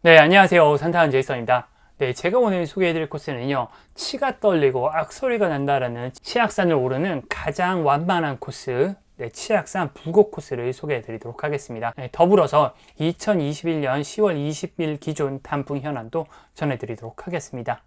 네, 안녕하세요. 산타한 제이슨입니다. 네, 제가 오늘 소개해드릴 코스는요, 치가 떨리고 악소리가 난다라는 치악산을 오르는 가장 완만한 코스, 네, 치악산 부곡 코스를 소개해드리도록 하겠습니다. 네, 더불어서 2021년 10월 20일 기준 단풍 현황도 전해드리도록 하겠습니다.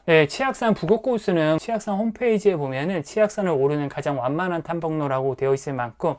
네, 치악산 부곡 코스는 치악산 홈페이지에 보면은 치악산을 오르는 가장 완만한 탐방로라고 되어 있을 만큼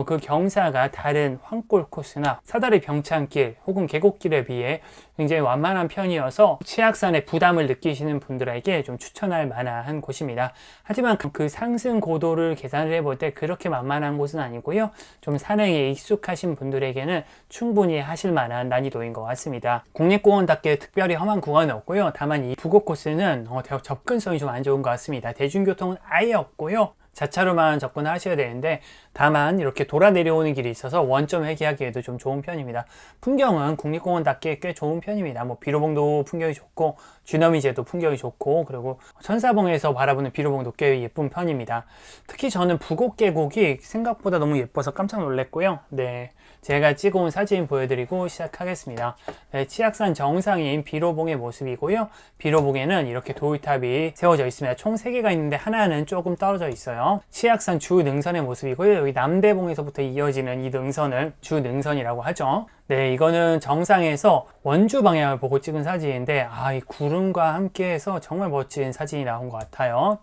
그 경사가 다른 황골 코스나 사다리 병창길 혹은 계곡길에 비해 굉장히 완만한 편이어서 치악산의 부담을 느끼시는 분들에게 좀 추천할 만한 곳입니다. 하지만 그 상승 고도를 계산을 해볼 때 그렇게 만만한 곳은 아니고요. 좀 산행에 익숙하신 분들에게는 충분히 하실 만한 난이도인 것 같습니다. 국립공원답게 특별히 험한 구간은 없고요. 다만 이 부곡 코스는 접근성이 좀 안 좋은 것 같습니다. 대중교통은 아예 없고요. 자차로만 접근하셔야 되는데 다만 이렇게 돌아 내려오는 길이 있어서 원점 회귀하기에도 좀 좋은 편입니다. 풍경은 국립공원답게 꽤 좋은 편입니다. 뭐 비로봉도 풍경이 좋고 쥐너미제도 풍경이 좋고 그리고 천사봉에서 바라보는 비로봉도 꽤 예쁜 편입니다. 특히 저는 부곡 계곡이 생각보다 너무 예뻐서 깜짝 놀랐고요. 네, 제가 찍어온 사진 보여드리고 시작하겠습니다. 네, 치악산 정상인 비로봉의 모습이고요. 비로봉에는 이렇게 돌탑이 세워져 있습니다. 총 3개가 있는데 하나는 조금 떨어져 있어요. 치악산 주 능선의 모습이고요. 여기 남대봉에서부터 이어지는 이 능선을 주 능선이라고 하죠. 네, 이거는 정상에서 원주 방향을 보고 찍은 사진인데 이 구름과 함께해서 정말 멋진 사진이 나온 것 같아요.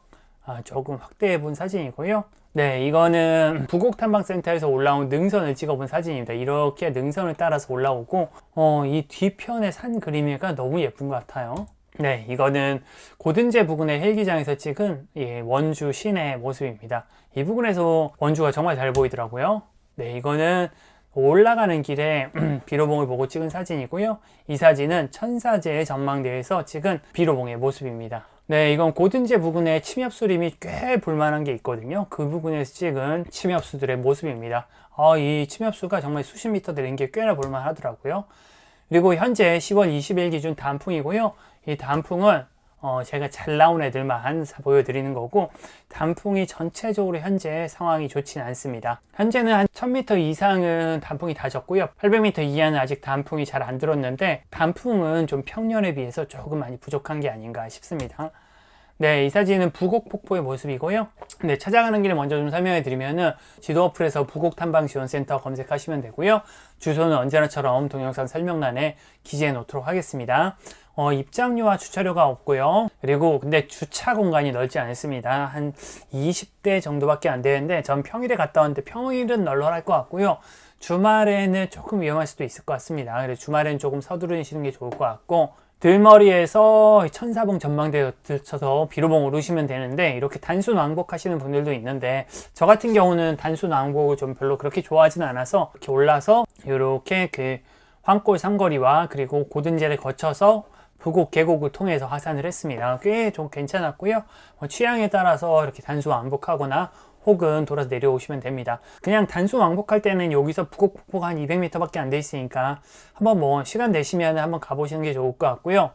조금 확대해 본 사진이고요. 네, 이거는 부곡탐방센터에서 올라온 능선을 찍어본 사진입니다. 이렇게 능선을 따라서 올라오고 이 뒤편의 산 그림이가 너무 예쁜 것 같아요. 네, 이거는 고든제 부근의 헬기장에서 찍은 원주 시내 모습입니다. 이 부근에서 원주가 정말 잘 보이더라고요. 네, 이거는 올라가는 길에 비로봉을 보고 찍은 사진이고요. 이 사진은 천사제의 전망대에서 찍은 비로봉의 모습입니다. 네, 이건 고든제 부근에 침엽수림이 꽤 볼만한 게 있거든요. 그 부근에서 찍은 침엽수들의 모습입니다. 이 침엽수가 정말 수십 미터 되는 게 꽤나 볼만 하더라고요. 그리고 현재 10월 20일 기준 단풍이고요. 이 단풍은 제가 잘 나온 애들만 보여드리는 거고 단풍이 전체적으로 현재 상황이 좋진 않습니다. 현재는 한 1000m 이상은 단풍이 다 졌고요. 800m 이하는 아직 단풍이 잘 안 들었는데 단풍은 좀 평년에 비해서 조금 많이 부족한 게 아닌가 싶습니다. 네, 이 사진은 부곡폭포의 모습이고요. 네, 찾아가는 길을 먼저 좀 설명해 드리면은 지도 어플에서 부곡탐방지원센터 검색하시면 되고요. 주소는 언제나처럼 동영상 설명란에 기재해 놓도록 하겠습니다. 입장료와 주차료가 없고요. 그리고 근데 주차 공간이 넓지 않습니다. 한 20대 정도밖에 안 되는데 전 평일에 갔다 왔는데 평일은 널널할 것 같고요. 주말에는 조금 위험할 수도 있을 것 같습니다. 그래서 주말에는 조금 서두르시는 게 좋을 것 같고 들머리에서 천사봉 전망대에 들쳐서 비로봉 오르시면 되는데 이렇게 단순 왕복하시는 분들도 있는데 저 같은 경우는 단순 왕복을 좀 별로 그렇게 좋아하지는 않아서 이렇게 올라서 이렇게 그 황골 삼거리와 그리고 고든제를 거쳐서 부곡 계곡을 통해서 하산을 했습니다. 꽤 좀 괜찮았고요. 취향에 따라서 이렇게 단수 왕복하거나 혹은 돌아서 내려오시면 됩니다. 그냥 단수 왕복할 때는 여기서 부곡 폭포가 한 200m 밖에 안 돼 있으니까 한번 뭐 시간 되시면 한번 가보시는 게 좋을 것 같고요.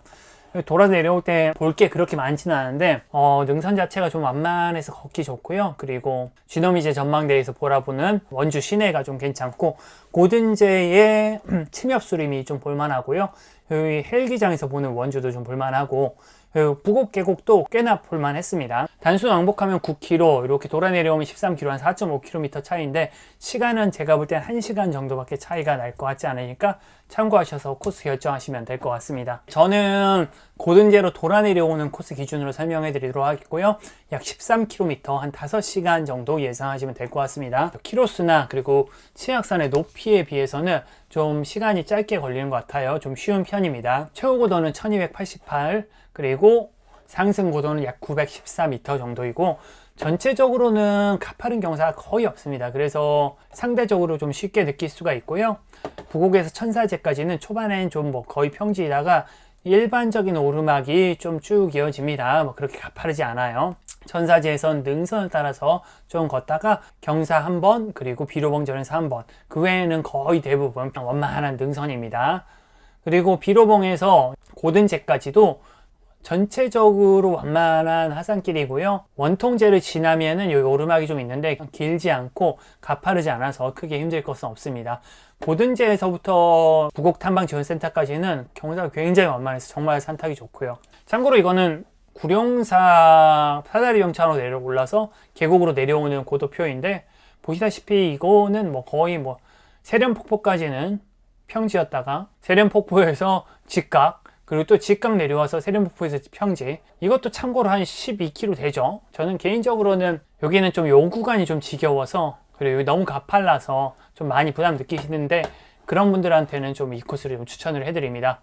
돌아서 내려올 때 볼 게 그렇게 많지는 않은데 능선 자체가 좀 완만해서 걷기 좋고요. 그리고 쥐너미제 전망대에서 보라보는 원주 시내가 좀 괜찮고 고든제의 침엽수림이 좀 볼만하고요. 여기 헬기장에서 보는 원주도 좀 볼만하고 부곡 계곡도 꽤나 볼만했습니다. 단순 왕복하면 9km, 이렇게 돌아 내려오면 13km, 한 4.5km 차이인데 시간은 제가 볼 땐 1시간 정도밖에 차이가 날 것 같지 않으니까 참고하셔서 코스 결정하시면 될 것 같습니다. 저는 고든제로 돌아 내려오는 코스 기준으로 설명해 드리도록 하겠고요. 약 13km, 한 5시간 정도 예상하시면 될 것 같습니다. 키로수나 그리고 치악산의 높이에 비해서는 좀 시간이 짧게 걸리는 것 같아요. 좀 쉬운 편입니다. 최고 고도는 1288, 그리고 상승 고도는 약 914m 정도이고 전체적으로는 가파른 경사가 거의 없습니다. 그래서 상대적으로 좀 쉽게 느낄 수가 있고요. 부곡에서 천사제까지는 초반엔 좀 뭐 거의 평지이다가 일반적인 오르막이 좀 쭉 이어집니다. 뭐 그렇게 가파르지 않아요. 천사제에선 능선을 따라서 좀 걷다가 경사 한 번, 그리고 비로봉전에서 한 번, 그 외에는 거의 대부분 완만한 능선입니다. 그리고 비로봉에서 고든제까지도 전체적으로 완만한 하산길이고요. 원통제를 지나면은 여기 오르막이 좀 있는데 길지 않고 가파르지 않아서 크게 힘들 것은 없습니다. 고든제에서부터 부곡 탐방 지원센터까지는 경사가 굉장히 완만해서 정말 산타기 좋고요. 참고로 이거는 구룡사 사다리 병창으로 올라서 계곡으로 내려오는 고도표인데 보시다시피 이거는 뭐 거의 뭐 세련폭포까지는 평지였다가 세련폭포에서 직각, 그리고 또 직각 내려와서 세련폭포에서 평지, 이것도 참고로 한 12km 되죠. 저는 개인적으로는 여기는 좀 요 구간이 좀 지겨워서, 그리고 너무 가팔라서 좀 많이 부담 느끼시는데 그런 분들한테는 좀 이 코스를 좀 추천을 해드립니다.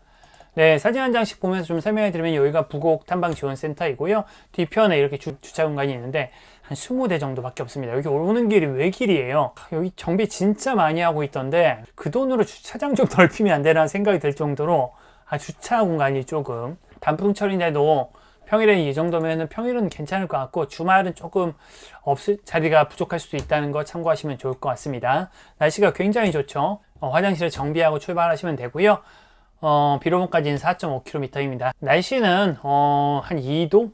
네, 사진 한 장씩 보면서 좀 설명해 드리면 여기가 부곡 탐방 지원센터이고요. 뒤편에 이렇게 주차 공간이 있는데 한 20대 정도밖에 없습니다. 여기 오는 길이 외길이에요. 여기 정비 진짜 많이 하고 있던데 그 돈으로 주차장 좀 넓히면 안 되나 생각이 들 정도로 주차 공간이 조금, 단풍철인데도 평일에 이 정도면 평일은 괜찮을 것 같고 주말은 조금 자리가 부족할 수도 있다는 거 참고하시면 좋을 것 같습니다. 날씨가 굉장히 좋죠. 화장실을 정비하고 출발하시면 되고요. 비로봉까지는 4.5km입니다. 날씨는 한 2도?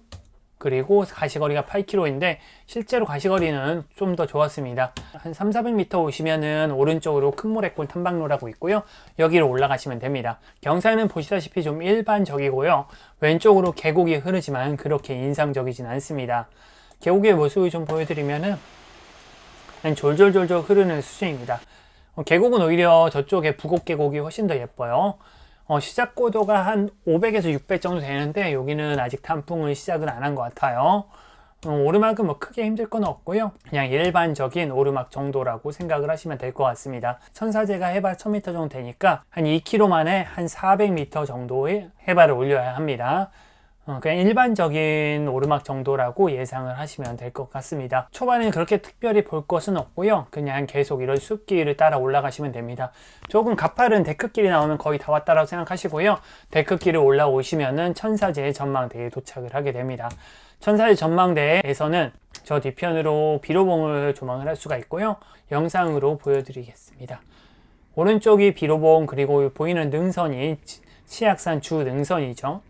그리고 가시거리가 8km인데 실제로 가시거리는 좀 더 좋았습니다. 한 300-400m 오시면은 오른쪽으로 큰모래골 탐방로라고 있고요. 여기로 올라가시면 됩니다. 경사는 보시다시피 좀 일반적이고요. 왼쪽으로 계곡이 흐르지만 그렇게 인상적이진 않습니다. 계곡의 모습을 좀 보여드리면은 그냥 졸졸졸졸 흐르는 수준입니다. 계곡은 오히려 저쪽에 부곡 계곡이 훨씬 더 예뻐요. 시작 고도가 한 500에서 600 정도 되는데 여기는 아직 단풍을 시작은 안 한 것 같아요. 오르막은 뭐 크게 힘들 건 없고요. 그냥 일반적인 오르막 정도라고 생각을 하시면 될 것 같습니다. 천사제가 해발 1000m 정도 되니까 한 2km 만에 한 400m 정도의 해발을 올려야 합니다. 그냥 일반적인 오르막 정도라고 예상을 하시면 될 것 같습니다. 초반에는 그렇게 특별히 볼 것은 없고요. 그냥 계속 이런 숲길을 따라 올라가시면 됩니다. 조금 가파른 데크길이 나오면 거의 다 왔다라고 생각하시고요. 데크길을 올라오시면은 천사제 전망대에 도착을 하게 됩니다. 천사제 전망대에서는 저 뒤편으로 비로봉을 조망을 할 수가 있고요. 영상으로 보여드리겠습니다. 오른쪽이 비로봉, 그리고 보이는 능선이 치악산 주 능선이죠.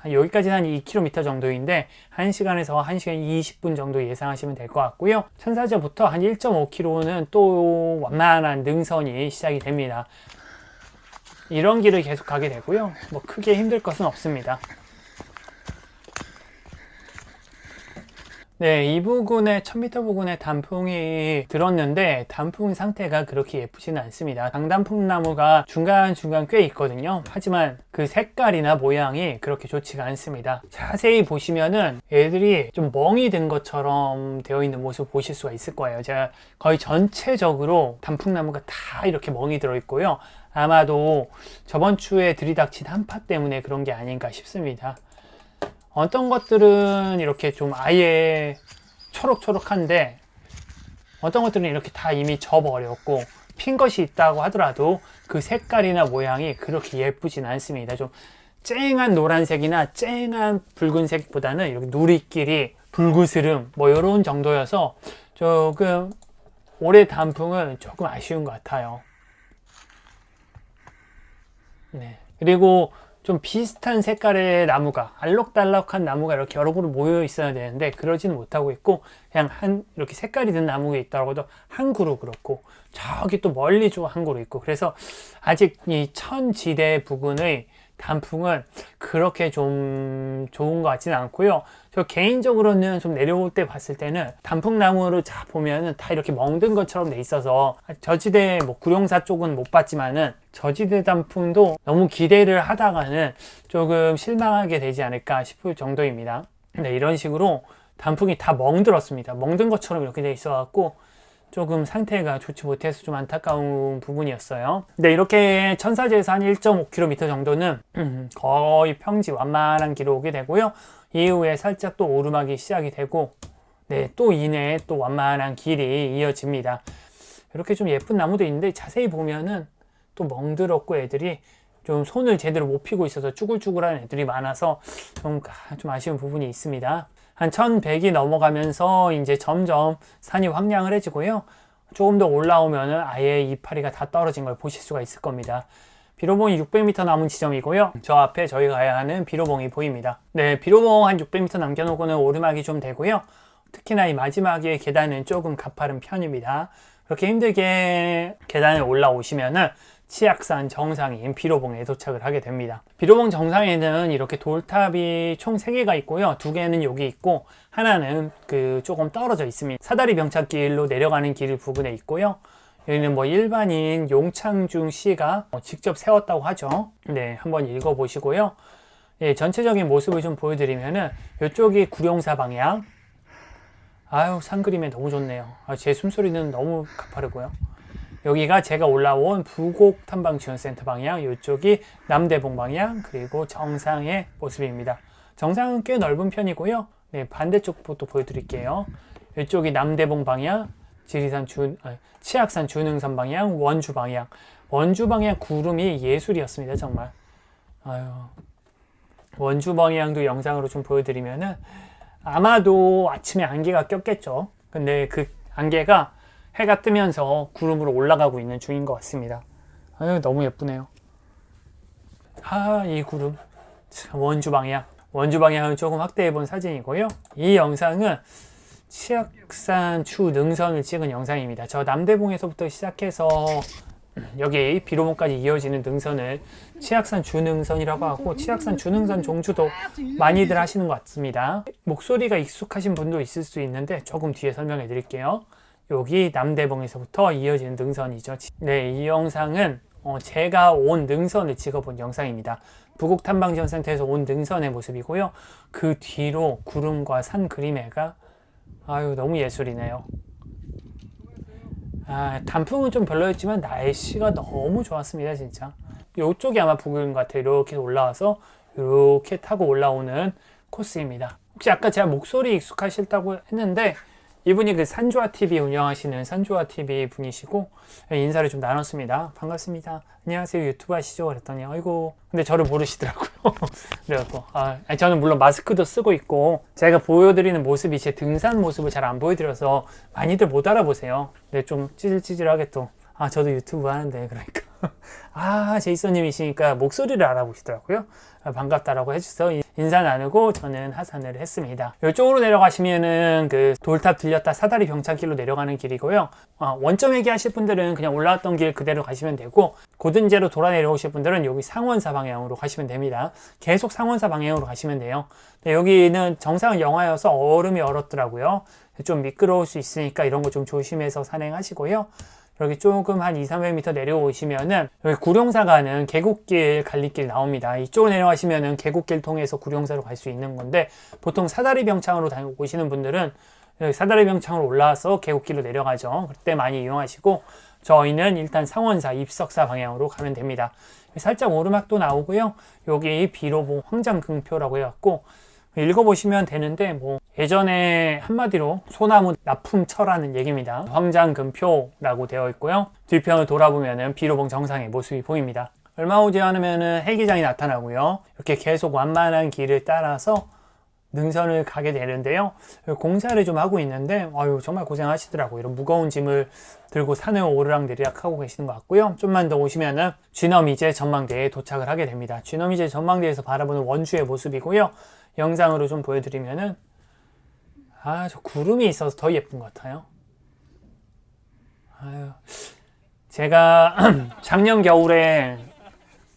여기까지는 한 2km 정도인데 1시간에서 1시간 20분 정도 예상하시면 될 것 같고요. 천사제부터 한 1.5km는 또 완만한 능선이 시작이 됩니다. 이런 길을 계속 가게 되고요. 뭐 크게 힘들 것은 없습니다. 네, 이 부근에 1000m 부근에 단풍이 들었는데 단풍 상태가 그렇게 예쁘지는 않습니다. 강단풍나무가 중간중간 꽤 있거든요. 하지만 그 색깔이나 모양이 그렇게 좋지가 않습니다. 자세히 보시면은 애들이 좀 멍이 든 것처럼 되어 있는 모습 보실 수가 있을 거예요. 제가 거의 전체적으로 단풍나무가 다 이렇게 멍이 들어 있고요. 아마도 저번 주에 들이닥친 한파 때문에 그런 게 아닌가 싶습니다. 어떤 것들은 이렇게 좀 아예 초록초록한데 어떤 것들은 이렇게 다 이미 져버렸고 핀 것이 있다고 하더라도 그 색깔이나 모양이 그렇게 예쁘진 않습니다. 좀 쨍한 노란색이나 쨍한 붉은색보다는 이렇게 누리끼리 붉으스름 뭐 이런 정도여서 조금 올해 단풍은 조금 아쉬운 것 같아요. 네. 그리고 좀 비슷한 색깔의 나무가 알록달록한 나무가 이렇게 여러 그루 모여 있어야 되는데 그러지는 못하고 있고 그냥 이렇게 색깔이 든 나무가 있더라고도 한 그루 그렇고 저기 또 멀리 좀 한 그루 있고 그래서 아직 이 천지대 부근의 단풍은 그렇게 좀 좋은 것 같지는 않고요. 저 개인적으로는 좀 내려올 때 봤을 때는 단풍나무를 자 보면은 다 이렇게 멍든 것처럼 돼 있어서 저지대 뭐 구룡사 쪽은 못 봤지만은 저지대 단풍도 너무 기대를 하다가는 조금 실망하게 되지 않을까 싶을 정도입니다. 네, 이런 식으로 단풍이 다 멍들었습니다. 멍든 것처럼 이렇게 돼 있어 갖고 조금 상태가 좋지 못해서 좀 안타까운 부분이었어요. 근데 이렇게 천사제에서 한 1.5km 정도는 거의 평지 완만한 길을 오게 되고요. 이후에 살짝 또 오르막이 시작이 되고 네, 또 이내에 또 완만한 길이 이어집니다. 이렇게 좀 예쁜 나무도 있는데 자세히 보면은 또 멍들었고 애들이 좀 손을 제대로 못 피고 있어서 쭈글쭈글한 애들이 많아서 좀 아쉬운 부분이 있습니다. 한 1100이 넘어가면서 이제 점점 산이 황량해지고요. 조금 더 올라오면은 아예 이파리가 다 떨어진 걸 보실 수가 있을 겁니다. 비로봉이 600m 남은 지점이고요. 저 앞에 저희가 가야 하는 비로봉이 보입니다. 네, 비로봉 한 600m 남겨놓고는 오르막이 좀 되고요. 특히나 이 마지막에 계단은 조금 가파른 편입니다. 그렇게 힘들게 계단을 올라오시면은 치악산 정상인 비로봉에 도착을 하게 됩니다. 비로봉 정상에는 이렇게 돌탑이 총 3개가 있고요. 2개는 여기 있고 하나는 조금 떨어져 있습니다. 사다리 병창길로 내려가는 길 부근에 있고요. 여기는 뭐 일반인 용창중 씨가 직접 세웠다고 하죠. 네, 한번 읽어보시고요. 예, 전체적인 모습을 좀 보여드리면은 이쪽이 구룡사 방향. 아유, 산 그림에 너무 좋네요. 제 숨소리는 너무 가파르고요. 여기가 제가 올라온 부곡 탐방지원센터 방향, 이쪽이 남대봉 방향, 그리고 정상의 모습입니다. 정상은 꽤 넓은 편이고요. 네, 반대쪽부터 보여드릴게요. 이쪽이 남대봉 방향, 치악산 준흥선 방향, 원주 방향. 원주 방향 구름이 예술이었습니다, 정말. 아유, 원주 방향도 영상으로 좀 보여드리면은 아마도 아침에 안개가 꼈겠죠. 근데 그 안개가 해가 뜨면서 구름으로 올라가고 있는 중인 것 같습니다. 아유, 너무 예쁘네요. 이 구름. 원주 방향. 원주 방향을 조금 확대해 본 사진이고요. 이 영상은 치악산 추 능선을 찍은 영상입니다. 저 남대봉에서부터 시작해서 여기 비로봉까지 이어지는 능선을 치악산 주능선이라고 하고 치악산 주능선 종주도 많이들 하시는 것 같습니다. 목소리가 익숙하신 분도 있을 수 있는데 조금 뒤에 설명해 드릴게요. 여기 남대봉에서부터 이어지는 능선이죠. 네, 이 영상은 제가 온 능선을 찍어본 영상입니다. 부곡 탐방지원센터에서 온 능선의 모습이고요. 그 뒤로 구름과 산 그림애가 너무 예술이네요. 단풍은 좀 별로였지만 날씨가 너무 좋았습니다, 진짜. 이쪽이 아마 부근인 것 같아요. 이렇게 올라와서 이렇게 타고 올라오는 코스입니다. 혹시 아까 제가 목소리 익숙하실다고 했는데 이분이 산조아TV 운영하시는 산조아TV 분이시고 인사를 좀 나눴습니다. 반갑습니다. 안녕하세요. 유튜브 하시죠? 그랬더니 아이고 근데 저를 모르시더라고요. 그래갖고 저는 물론 마스크도 쓰고 있고 제가 보여드리는 모습이 제 등산 모습을 잘 안 보여드려서 많이들 못 알아보세요. 근데 좀 찌질찌질하게 또 저도 유튜브 하는데 그러니까 제이슨님이시니까 목소리를 알아보시더라고요. 반갑다라고 해주셔서 인사 나누고 저는 하산을 했습니다. 이쪽으로 내려가시면은 돌탑 들렸다 사다리 병창길로 내려가는 길이고요. 원점 회귀하실 분들은 그냥 올라왔던 길 그대로 가시면 되고 고든제로 돌아 내려오실 분들은 여기 상원사 방향으로 가시면 됩니다. 계속 상원사 방향으로 가시면 돼요. 여기는 정상은 영하여서 얼음이 얼었더라고요. 좀 미끄러울 수 있으니까 이런 거 좀 조심해서 산행하시고요. 여기 조금 한 200-300m 내려오시면은 여기 구룡사 가는 계곡길 갈림길 나옵니다. 이쪽으로 내려가시면은 계곡길 통해서 구룡사로 갈 수 있는 건데 보통 사다리 병창으로 오시는 분들은 여기 사다리 병창으로 올라와서 계곡길로 내려가죠. 그때 많이 이용하시고 저희는 일단 상원사 입석사 방향으로 가면 됩니다. 살짝 오르막도 나오고요. 여기 비로봉 황장금표라고 해갖고 읽어보시면 되는데 예전에 한마디로 소나무 납품처라는 얘기입니다. 황장금표라고 되어 있고요. 뒤편을 돌아보면 비로봉 정상의 모습이 보입니다. 얼마 오지 않으면은 헬기장이 나타나고요. 이렇게 계속 완만한 길을 따라서 능선을 가게 되는데요. 공사를 좀 하고 있는데 정말 고생하시더라고요. 이런 무거운 짐을 들고 산을 오르락내리락 하고 계시는 것 같고요. 좀만 더 오시면은 쥐너미제 전망대에 도착을 하게 됩니다. 쥐너미제 전망대에서 바라보는 원주의 모습이고요. 영상으로 좀 보여드리면은 저 구름이 있어서 더 예쁜 것 같아요. 제가 작년 겨울에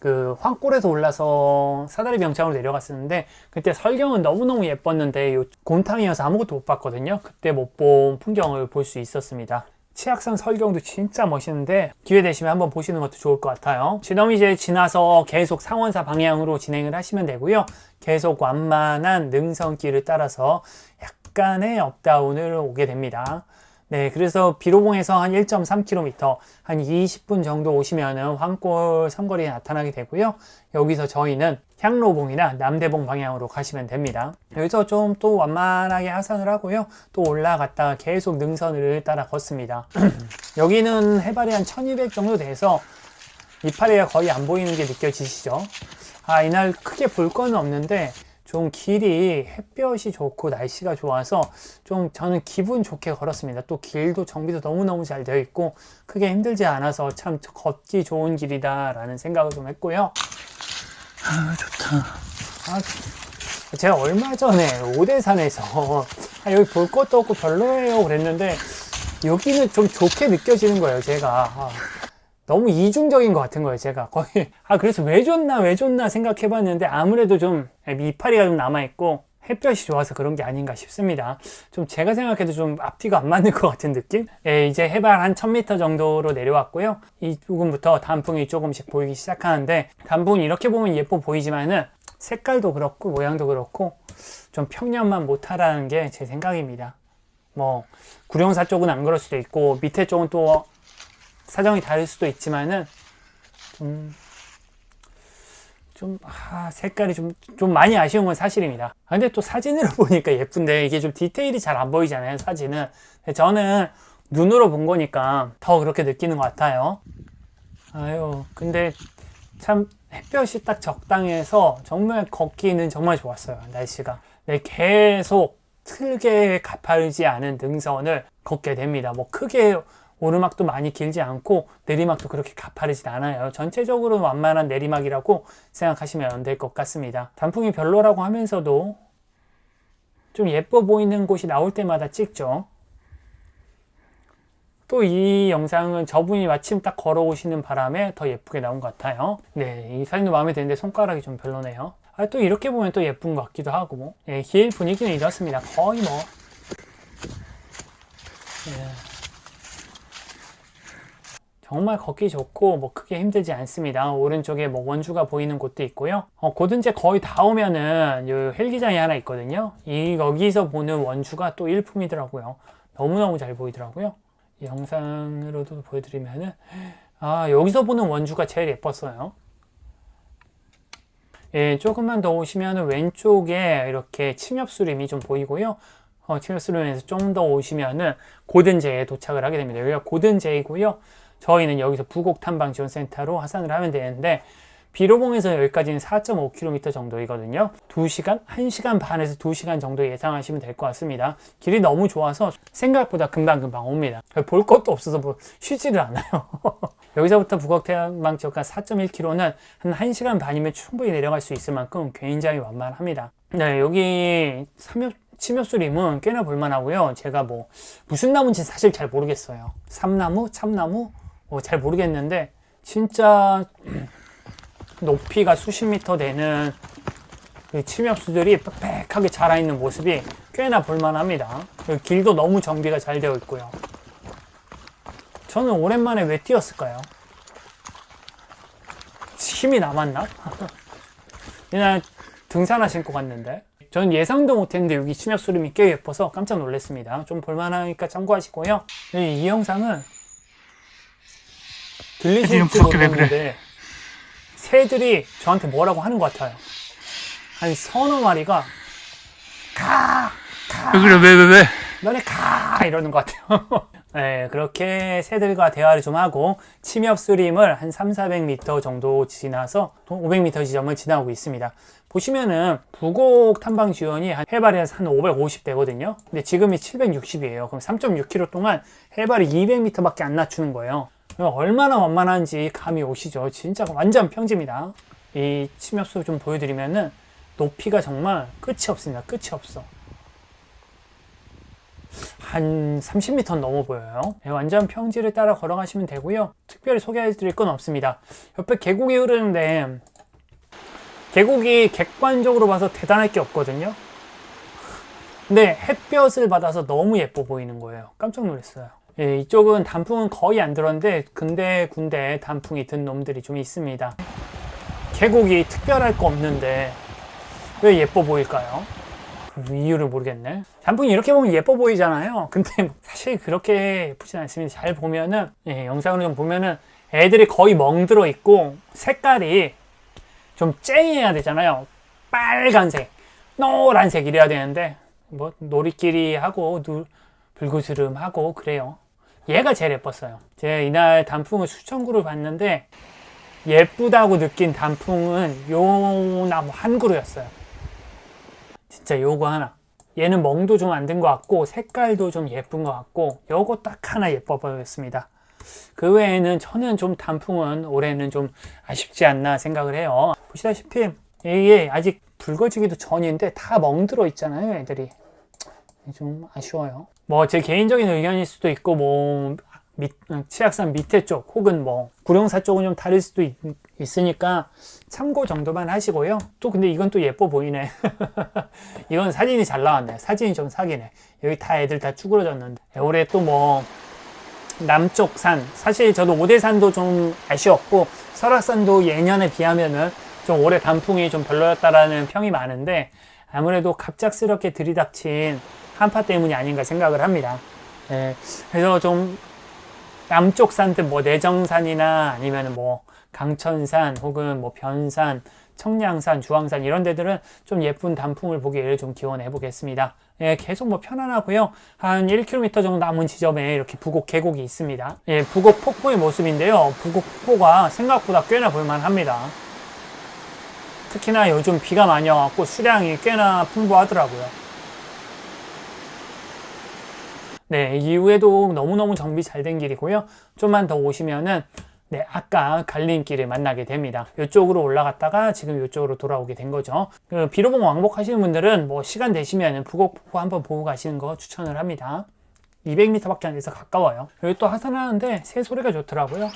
그 황골에서 올라서 사다리 병창으로 내려갔었는데 그때 설경은 너무너무 예뻤는데 곰탕이어서 아무것도 못 봤거든요. 그때 못 본 풍경을 볼 수 있었습니다. 치악산 설경도 진짜 멋있는데 기회 되시면 한번 보시는 것도 좋을 것 같아요. 쥐너미제 지나서 계속 상원사 방향으로 진행을 하시면 되고요. 계속 완만한 능선길을 따라서 약간의 업다운을 오게 됩니다. 네, 그래서 비로봉에서 한 1.3km, 한 20분 정도 오시면은 황골 삼거리에 나타나게 되고요. 여기서 저희는 향로봉이나 남대봉 방향으로 가시면 됩니다. 여기서 좀 또 완만하게 하산을 하고요. 또 올라갔다가 계속 능선을 따라 걷습니다. 여기는 해발이 한 1200 정도 돼서 이파리가 거의 안 보이는 게 느껴지시죠? 이날 크게 볼 거는 없는데 좀 길이 햇볕이 좋고 날씨가 좋아서 좀 저는 기분 좋게 걸었습니다. 또 길도 정비도 너무너무 잘 되어 있고 크게 힘들지 않아서 참 걷기 좋은 길이다 라는 생각을 좀 했고요. 좋다. 제가 얼마 전에 오대산에서 여기 볼 것도 없고 별로예요 그랬는데 여기는 좀 좋게 느껴지는 거예요. 제가 너무 이중적인 것 같은 거예요. 제가 거의 그래서 왜 좋나 생각해봤는데 아무래도 좀 이파리가 좀 남아있고 햇볕이 좋아서 그런 게 아닌가 싶습니다. 좀 제가 생각해도 좀 앞뒤가 안 맞는 것 같은 느낌? 이제 해발 한 1000m 정도로 내려왔고요. 이 부분부터 단풍이 조금씩 보이기 시작하는데 단풍이 이렇게 보면 예뻐 보이지만은 색깔도 그렇고 모양도 그렇고 좀 평년만 못하라는 게 제 생각입니다. 뭐 구룡사 쪽은 안 그럴 수도 있고 밑에 쪽은 또 사정이 다를 수도 있지만은 색깔이 좀 많이 아쉬운 건 사실입니다. 근데 또 사진으로 보니까 예쁜데 이게 좀 디테일이 잘 안 보이잖아요, 사진은. 저는 눈으로 본 거니까 더 그렇게 느끼는 것 같아요. 근데 참 햇볕이 딱 적당해서 정말 걷기는 정말 좋았어요, 날씨가. 계속 틀게 가파르지 않은 능선을 걷게 됩니다. 뭐 크게 오르막도 많이 길지 않고 내리막도 그렇게 가파르진 않아요. 전체적으로 완만한 내리막이라고 생각하시면 될 것 같습니다. 단풍이 별로라고 하면서도 좀 예뻐 보이는 곳이 나올 때마다 찍죠. 또 이 영상은 저분이 마침 딱 걸어오시는 바람에 더 예쁘게 나온 것 같아요. 네, 이 사진도 마음에 드는데 손가락이 좀 별로네요. 또 이렇게 보면 또 예쁜 것 같기도 하고. 길 분위기는 이렇습니다. 거의 뭐 정말 걷기 좋고 뭐 크게 힘들지 않습니다. 오른쪽에 뭐 원주가 보이는 곳도 있고요. 고든제 거의 다 오면은 요 헬기장이 하나 있거든요. 여기서 보는 원주가 또 일품이더라고요. 너무너무 잘 보이더라고요. 이 영상으로도 보여드리면은 여기서 보는 원주가 제일 예뻤어요. 조금만 더 오시면 왼쪽에 이렇게 침엽수림이 좀 보이고요. 침엽수림에서 좀 더 오시면은 고든제에 도착을 하게 됩니다. 여기가 고든제이고요. 저희는 여기서 부곡탐방지원센터로 하산을 하면 되는데 비로봉에서 여기까지는 4.5km 정도이거든요. 2시간? 1시간 반에서 2시간 정도 예상하시면 될 것 같습니다. 길이 너무 좋아서 생각보다 금방금방 옵니다. 볼 것도 없어서 뭐 쉬지를 않아요. 여기서부터 부곡탐방지원까지 4.1km는 한 1시간 반이면 충분히 내려갈 수 있을 만큼 굉장히 완만합니다. 네, 여기 침엽수림은 꽤나 볼만하고요. 제가 무슨 나무인지 사실 잘 모르겠어요. 삼나무? 참나무? 잘 모르겠는데 진짜 높이가 수십 미터 되는 침엽수들이 빽빽하게 자라있는 모습이 꽤나 볼만합니다. 길도 너무 정비가 잘 되어 있고요. 저는 오랜만에 왜 뛰었을까요? 힘이 남았나? 그냥 등산화 신고 갔는데 전 예상도 못했는데 여기 침엽수림이 꽤 예뻐서 깜짝 놀랐습니다. 좀 볼만하니까 참고하시고요. 이 영상은 들리실지 모르겠는데 새들이 저한테 뭐라고 하는 것 같아요. 한 서너 마리가 가! 왜 그래? 왜? 너네 가! 이러는 것 같아요. 네, 그렇게 새들과 대화를 좀 하고 침엽수림을 한 300-400m 정도 지나서 500m 지점을 지나고 있습니다. 보시면은 부곡 탐방 지원이 해발이 한 550 되거든요. 근데 지금이 760이에요. 그럼 3.6km 동안 해발이 200m밖에 안 낮추는 거예요. 얼마나 완만한지 감이 오시죠. 진짜 완전 평지입니다. 이 침엽수 좀 보여드리면은 높이가 정말 끝이 없습니다. 끝이 없어. 한 30m 넘어 보여요. 네, 완전 평지를 따라 걸어가시면 되고요. 특별히 소개해드릴 건 없습니다. 옆에 계곡이 흐르는데 계곡이 객관적으로 봐서 대단할 게 없거든요. 근데 햇볕을 받아서 너무 예뻐 보이는 거예요. 깜짝 놀랐어요. 예, 이쪽은 단풍은 거의 안 들었는데 군데 단풍이 든 놈들이 좀 있습니다. 계곡이 특별할 거 없는데 왜 예뻐 보일까요? 이유를 모르겠네. 단풍이 이렇게 보면 예뻐 보이잖아요. 근데 사실 그렇게 예쁘진 않습니다. 잘 보면은, 예, 영상으로 좀 보면은 애들이 거의 멍들어 있고 색깔이 좀 쨍해야 되잖아요. 빨간색, 노란색 이래야 되는데 뭐 놀이끼리 하고 불그스름하고 그래요. 얘가 제일 예뻤어요. 제가 이날 단풍을 수천 그루 봤는데 예쁘다고 느낀 단풍은 요 나무 한 그루였어요. 진짜 요거 하나. 얘는 멍도 좀 안 든 것 같고 색깔도 좀 예쁜 것 같고 요거 딱 하나 예뻐 보였습니다. 그 외에는 저는 좀 단풍은 올해는 좀 아쉽지 않나 생각을 해요. 보시다시피 이게 아직 붉어지기도 전인데 다 멍들어 있잖아요, 애들이. 좀 아쉬워요. 뭐 제 개인적인 의견일 수도 있고 뭐 치악산 밑에 쪽 혹은 뭐 구룡사 쪽은 좀 다를 수도 있으니까 참고 정도만 하시고요. 또 근데 이건 또 예뻐 보이네. 이건 사진이 잘 나왔네. 사진이 좀 사기네. 여기 다 애들 다 쭈그러졌는데 올해 또 뭐 남쪽 산, 사실 저도 오대산도 좀 아쉬웠고 설악산도 예년에 비하면은 좀 올해 단풍이 좀 별로였다라는 평이 많은데 아무래도 갑작스럽게 들이닥친 한파 때문이 아닌가 생각을 합니다. 예, 그래서 좀 남쪽 산들 뭐 내정산이나 아니면 뭐 강천산 혹은 뭐 변산, 청량산, 주황산 이런 데들은 좀 예쁜 단풍을 보기를 좀 기원해 보겠습니다. 예, 계속 뭐 편안하고요. 한 1km 정도 남은 지점에 이렇게 부곡 계곡이 있습니다. 예, 부곡 폭포의 모습인데요. 부곡 폭포가 생각보다 꽤나 볼만합니다. 특히나 요즘 비가 많이 와갖고 수량이 꽤나 풍부하더라고요. 네, 이후에도 너무너무 정비 잘 된 길이고요. 좀만 더 오시면은 네, 아까 갈림길을 만나게 됩니다. 이쪽으로 올라갔다가 지금 이쪽으로 돌아오게 된 거죠. 비로봉 왕복하시는 분들은 뭐 시간 되시면 부곡폭포 한번 보고 가시는 거 추천을 합니다. 200m밖에 안 돼서 가까워요. 여기 또 하산하는데 새 소리가 좋더라고요.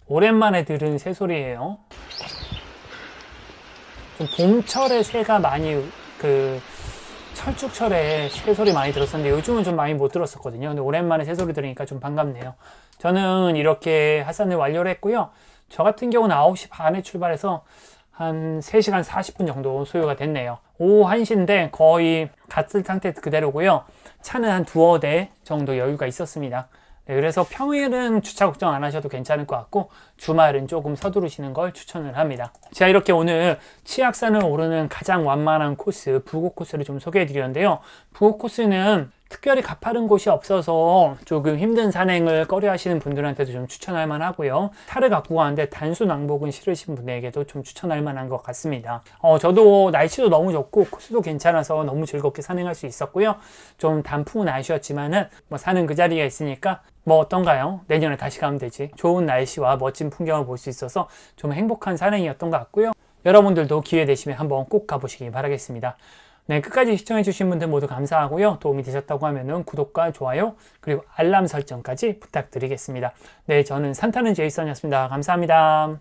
오랜만에 들은 새 소리예요. 좀 봄철에 새가 많이 철쭉철에 새소리 많이 들었었는데 요즘은 좀 많이 못 들었었거든요. 근데 오랜만에 새소리 들으니까 좀 반갑네요. 저는 이렇게 하산을 완료를 했고요. 저 같은 경우는 9시 반에 출발해서 한 3시간 40분 정도 소요가 됐네요. 오후 1시인데 거의 갔을 상태 그대로고요. 차는 한 두어 대 정도 여유가 있었습니다. 네, 그래서 평일은 주차 걱정 안 하셔도 괜찮을 것 같고 주말은 조금 서두르시는 걸 추천을 합니다. 제가 이렇게 오늘 치악산을 오르는 가장 완만한 코스 부곡 코스를 좀 소개해 드렸는데요. 부곡 코스는 특별히 가파른 곳이 없어서 조금 힘든 산행을 꺼려 하시는 분들한테도 좀 추천할 만하고요. 차를 갖고 가는데 단순 왕복은 싫으신 분에게도 좀 추천할 만한 것 같습니다. 저도 날씨도 너무 좋고 코스도 괜찮아서 너무 즐겁게 산행할 수 있었고요. 좀 단풍은 아쉬웠지만은 뭐 사는 그 자리가 있으니까 뭐 어떤가요? 내년에 다시 가면 되지. 좋은 날씨와 멋진 풍경을 볼 수 있어서 좀 행복한 산행이었던 것 같고요. 여러분들도 기회 되시면 한번 꼭 가보시기 바라겠습니다. 네, 끝까지 시청해주신 분들 모두 감사하고요. 도움이 되셨다고 하면은 구독과 좋아요, 그리고 알람 설정까지 부탁드리겠습니다. 네, 저는 산타는 제이슨이었습니다. 감사합니다.